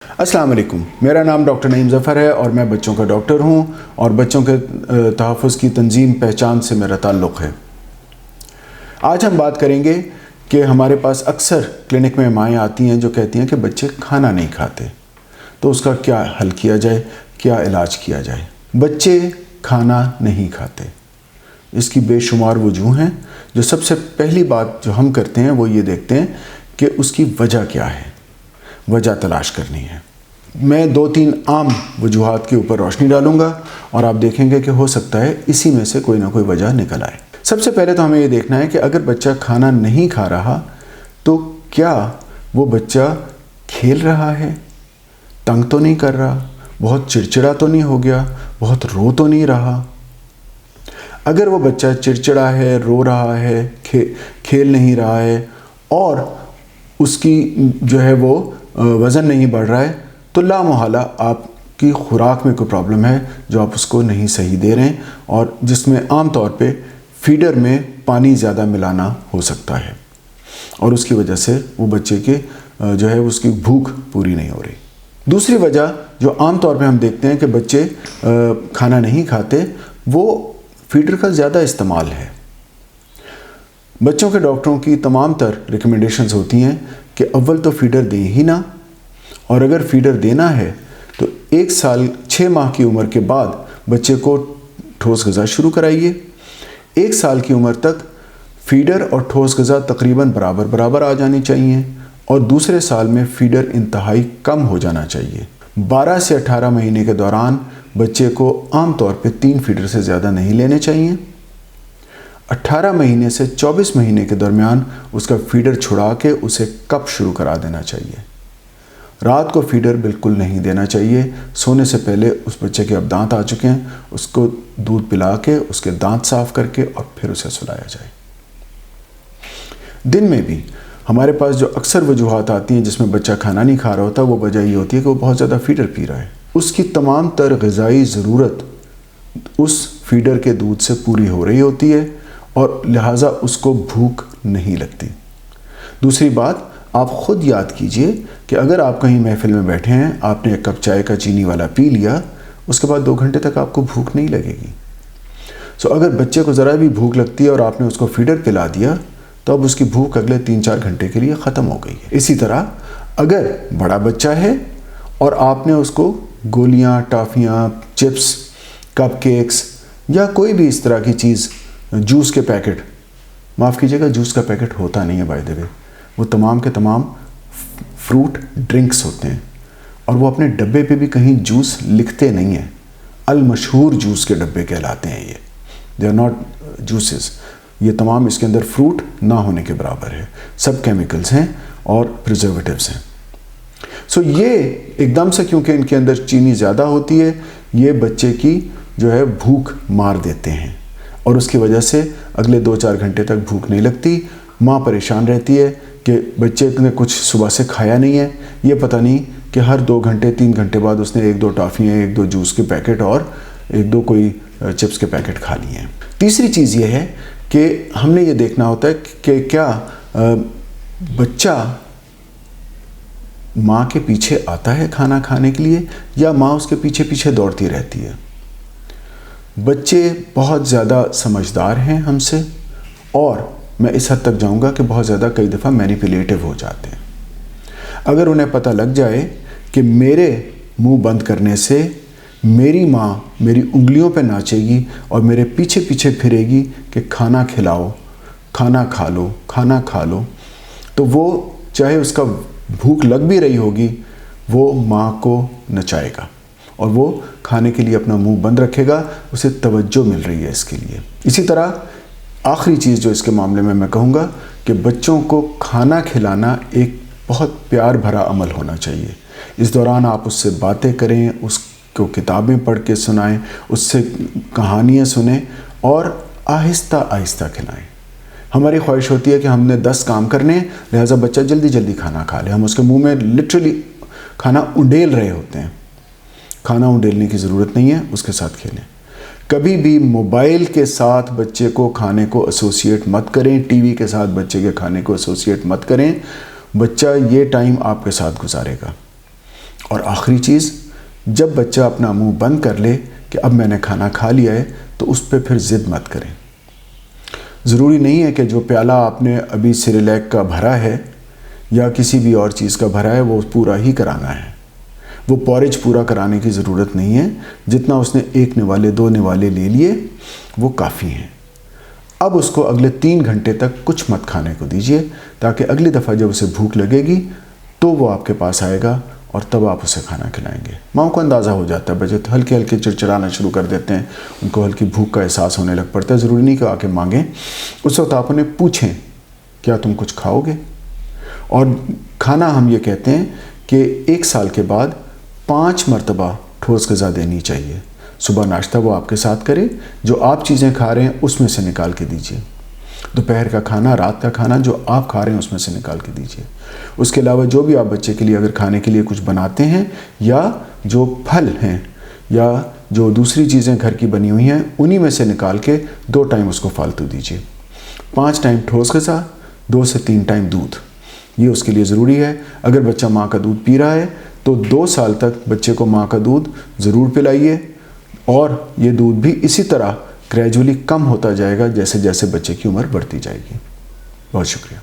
अस्सलाम वालेकुम, मेरा नाम डॉक्टर नईम ज़फ़र है और मैं बच्चों का डॉक्टर हूँ और बच्चों के तहफ़्फ़ुज़ की तंज़ीम पहचान से मेरा ताल्लुक़ है। आज हम बात करेंगे कि हमारे पास अक्सर क्लिनिक में माएँ आती हैं जो कहती हैं कि बच्चे खाना नहीं खाते, तो उसका क्या हल किया जाए, क्या इलाज किया जाए। बच्चे खाना नहीं खाते, इसकी बेशुमार वजूह हैं। जो सबसे पहली बात जो हम करते हैं वो ये देखते हैं कि उसकी वजह क्या है, वजह तलाश करनी है। मैं 2-3 आम वजूहात के ऊपर रोशनी डालूंगा और आप देखेंगे कि हो सकता है इसी में से कोई ना कोई वजह निकल आए। सबसे पहले तो हमें ये देखना है कि अगर बच्चा खाना नहीं खा रहा तो क्या वो बच्चा खेल रहा है, तंग तो नहीं कर रहा, बहुत चिड़चिड़ा तो नहीं हो गया, बहुत रो तो नहीं रहा। अगर वो बच्चा चिड़चिड़ा है, रो रहा है, खेल नहीं रहा है और उसकी जो है वो वज़न नहीं बढ़ रहा है, तो लामोहला आपकी खुराक में कोई प्रॉब्लम है जो आप उसको नहीं सही दे रहे हैं और जिसमें आम तौर पे फीडर में पानी ज़्यादा मिलाना हो सकता है और उसकी वजह से वो बच्चे के जो है उसकी भूख पूरी नहीं हो रही। दूसरी वजह जो आम तौर पे हम देखते हैं कि बच्चे खाना नहीं खाते, वो फीडर का ज़्यादा इस्तेमाल है। बच्चों के डॉक्टरों की तमाम तर रिकमेंडेशंस होती हैं कि अव्वल तो फीडर दें ही ना, और अगर फीडर देना है तो 1 साल 6 माह की उम्र के बाद बच्चे को ठोस ग़िज़ा शुरू कराइए। 1 साल की उम्र तक फीडर और ठोस ग़िज़ा तकरीबन बराबर बराबर आ जानी चाहिए और दूसरे साल में फीडर इंतहाई कम हो जाना चाहिए। 12 से 18 महीने के दौरान बच्चे को आम तौर पे 3 फीडर से ज़्यादा नहीं लेने चाहिए। 18 महीने से 24 महीने के दरमियान उसका फीडर छुड़ा के उसे कप शुरू करा देना चाहिए। रात को फीडर बिल्कुल नहीं देना चाहिए। सोने से पहले उस बच्चे के अब दांत आ चुके हैं, उसको दूध पिला के उसके दांत साफ करके और फिर उसे सुलाया जाए। दिन में भी हमारे पास जो अक्सर वजूहात आती हैं जिसमें बच्चा खाना नहीं खा रहा होता, वो वजह ये होती है कि वो बहुत ज़्यादा फीडर पी रहा है। उसकी तमाम तर ग़िज़ाई ज़रूरत उस फीडर के दूध से पूरी हो रही होती है और लिहाजा उसको भूख नहीं लगती। दूसरी बात, आप ख़ुद याद कीजिए कि अगर आप कहीं महफिल में बैठे हैं, आपने 1 कप चाय का चीनी वाला पी लिया, उसके बाद 2 घंटे तक आपको भूख नहीं लगेगी। सो अगर बच्चे को ज़रा भी भूख लगती है और आपने उसको फीडर पिला दिया तो अब उसकी भूख अगले 3-4 घंटे के लिए ख़त्म हो गई है। इसी तरह अगर बड़ा बच्चा है और आपने उसको गोलियाँ, टॉफ़ियाँ, चिप्स, कप केक्स या कोई भी इस तरह की चीज़, जूस के पैकेट, माफ़ कीजिएगा जूस का पैकेट होता नहीं है बाय द वे, वो तमाम के तमाम फ्रूट ड्रिंक्स होते हैं और वो अपने डब्बे पे भी कहीं जूस लिखते नहीं हैं। अल मशहूर जूस के डब्बे कहलाते हैं ये, दे आर नॉट जूसेस। ये तमाम इसके अंदर फ्रूट ना होने के बराबर है, सब केमिकल्स हैं और प्रिजर्वेटिव्स हैं। सो ये एकदम से, क्योंकि इनके अंदर चीनी ज़्यादा होती है, ये बच्चे की जो है भूख मार देते हैं और उसकी वजह से अगले 2-4 घंटे तक भूख नहीं लगती। माँ परेशान रहती है कि बच्चे ने कुछ सुबह से खाया नहीं है, ये पता नहीं कि हर 2 घंटे 3 घंटे बाद उसने 1-2 टॉफ़ियाँ, 1-2 जूस के पैकेट और 1-2 कोई चिप्स के पैकेट खा लिए हैं। तीसरी चीज़ ये है कि हमने ये देखना होता है कि क्या बच्चा माँ के पीछे आता है खाना खाने के लिए या माँ उसके पीछे पीछे दौड़ती रहती है। बच्चे बहुत ज़्यादा समझदार हैं हमसे और मैं इस हद तक जाऊंगा कि बहुत ज़्यादा कई दफ़ा मैनिपुलेटिव हो जाते हैं। अगर उन्हें पता लग जाए कि मेरे मुंह बंद करने से मेरी माँ मेरी उंगलियों पे नाचेगी और मेरे पीछे पीछे फिरेगी कि खाना खिलाओ, खाना खा लो, खाना खा लो, तो वो चाहे उसका भूख लग भी रही होगी, वो माँ को नचाएगा और वो खाने के लिए अपना मुंह बंद रखेगा, उसे तवज्जो मिल रही है इसके लिए। इसी तरह आखिरी चीज़ जो इसके मामले में मैं कहूँगा कि बच्चों को खाना खिलाना एक बहुत प्यार भरा अमल होना चाहिए। इस दौरान आप उससे बातें करें, उसको किताबें पढ़ के सुनाएं, उससे कहानियाँ सुनें और आहिस्ता आहिस्ता खिलाएं। हमारी ख्वाहिश होती है कि हमने 10 काम करने हैं, लिहाजा बच्चा जल्दी जल्दी खाना खा ले। हम उसके मुंह में लिटरली खाना उंडेल रहे होते हैं। खाना उंडेलने की ज़रूरत नहीं है, उसके साथ खेलें। कभी भी मोबाइल के साथ बच्चे को खाने को एसोसिएट मत करें, टीवी के साथ बच्चे के खाने को एसोसिएट मत करें। बच्चा ये टाइम आपके साथ गुजारेगा اور آخری چیز، جب بچہ اپنا منہ بند کر لے کہ اب میں نے کھانا کھا لیا ہے تو اس پہ پھر ضد مت کریں۔ ضروری نہیں ہے کہ جو پیالہ آپ نے ابھی سیریلیک کا بھرا ہے یا کسی بھی اور چیز کا بھرا ہے وہ پورا ہی کرانا ہے۔ وہ پورج پورا کرانے کی ضرورت نہیں ہے، جتنا اس نے 1 نوالے 2 نوالے لے لیے وہ کافی ہیں۔ اب اس کو اگلے 3 گھنٹے تک کچھ مت کھانے کو دیجیے، تاکہ اگلی دفعہ جب اسے بھوک لگے گی تو وہ آپ کے پاس آئے گا اور تب آپ اسے کھانا کھلائیں گے۔ ماں کو اندازہ ہو جاتا ہے، بچے ہلکے ہلکے چڑچڑانا شروع کر دیتے ہیں، ان کو ہلکی بھوک کا احساس ہونے لگ پڑتا ہے۔ ضروری نہیں کہ آ کے مانگیں، اس وقت آپ انہیں پوچھیں کیا تم کچھ کھاؤ گے؟ اور کھانا ہم یہ کہتے ہیں کہ 1 سال کے بعد 5 مرتبہ ٹھوس غذا دینی چاہیے۔ صبح ناشتہ وہ آپ کے ساتھ کرے، جو آپ چیزیں کھا رہے ہیں اس میں سے نکال کے دیجیے۔ دوپہر کا کھانا، رات کا کھانا جو آپ کھا رہے ہیں اس میں سے نکال کے دیجیے۔ اس کے علاوہ جو بھی آپ بچے کے لیے اگر کھانے کے لیے کچھ بناتے ہیں، یا جو پھل ہیں یا جو دوسری چیزیں گھر کی بنی ہوئی ہیں، انہی میں سے نکال کے 2 ٹائم اس کو فالتو دیجیے۔ 5 ٹائم ٹھوس غذا، 2 سے 3 ٹائم دودھ، یہ اس کے لیے ضروری ہے۔ اگر بچہ ماں کا دودھ پی رہا ہے تو 2 سال تک بچے کو ماں کا دودھ ضرور پلائیے، اور یہ دودھ بھی اسی طرح گریجولی کم ہوتا جائے گا جیسے جیسے بچے کی عمر بڑھتی جائے گی۔ بہت شکریہ۔